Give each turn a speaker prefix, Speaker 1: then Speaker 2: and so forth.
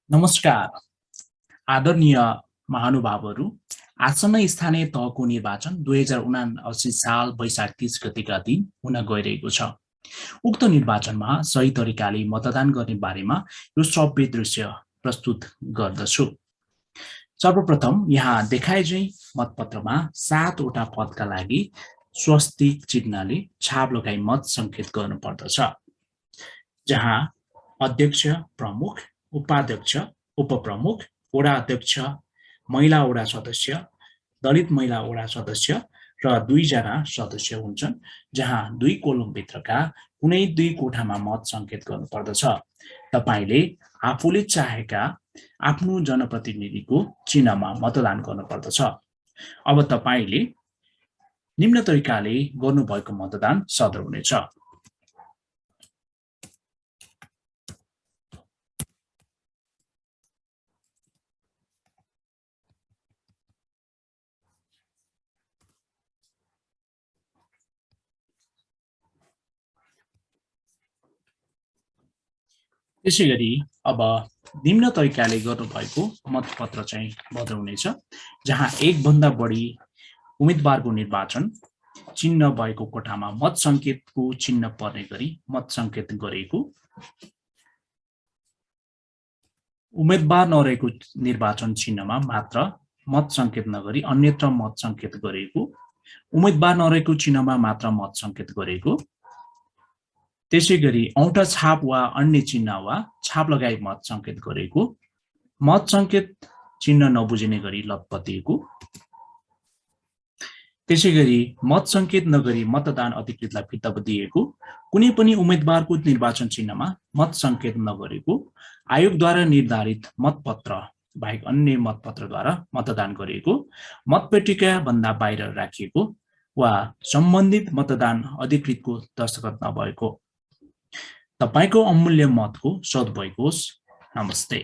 Speaker 1: नमस्कार आदरणीय महानुभावहरू। आसन्न स्थानीय तहको निर्वाचन 2079 साल वैशाख 30 गतेका दिन हुन गइरहेको छ। उक्त निर्वाचनमा सही तरिकाले मतदान गर्ने बारेमा यो श्रव्य दृश्य प्रस्तुत गर्दछु। सर्वप्रथम यहाँ देखाएझै मतपत्रमा 7 वटा पदका लागि स्वस्तिक चिन्हले छाप लगाई मत संकेत गर्नुपर्दछ, जहाँ अध्यक्ष, प्रमुख, उपाध्यक्ष, उपप्रमुख, वडा अध्यक्ष, महिला वडा सदस्य, दलित महिला वडा सदस्य र 2 जना सदस्य हुन्छन्, जहाँ 2 कोलमभित्रका कुनै 2 कोठामा मत संकेत गर्नुपर्दछ। तपाईले आफूले चाहेका आफ्नो जनप्रतिनिधिको चिन्हमा मतदान गर्नुपर्दछ। अब तपाईले निम्न तरिकाले गर्नुभएको मतदान सदर हुनेछ। त्यसैगरी अब निम्न तरिकाले गर्नुभएको मतपत्र चाहिँ भद्र हुनेछ, जहाँ 1 भन्दा बढी उम्मेदवारको निर्वाचन चिन्ह भएको कोठामा मत संकेतको चिन्ह पर्ने गरी मत संकेत गरेको, उम्मेदवार नरहेको निर्वाचन चिन्हमा मात्र मत संकेत नगरी अन्यत्र मत संकेत गरेको, उम्मेदवार नरहेको चिन्हमा मात्र मत संकेत गरेको, त्यसैगरी औंठा छाप वा अन्य चिन्ह वा छाप लगाई मत संकेत गरेको, मत संकेत चिन्ह नबुझिने गरी लतपतिएको, त्यसैगरी मत संकेत नगरी मतदान अधिकृतलाई फिर्ता दिएको, कुनै पनि उम्मेदवारको निर्वाचन चिन्हमा मत संकेत नगरेको, आयोगद्वारा निर्धारित मतपत्र बाहेक अन्य मतपत्रद्वारा मतदान गरिएको, मतपेटिका भन्दा बाहिर राखिएको वा सम्बन्धित मतदान अधिकृतको दस्तखत नभएको। तपाईको अमूल्य मतको सद्भावना होस्। नमस्ते।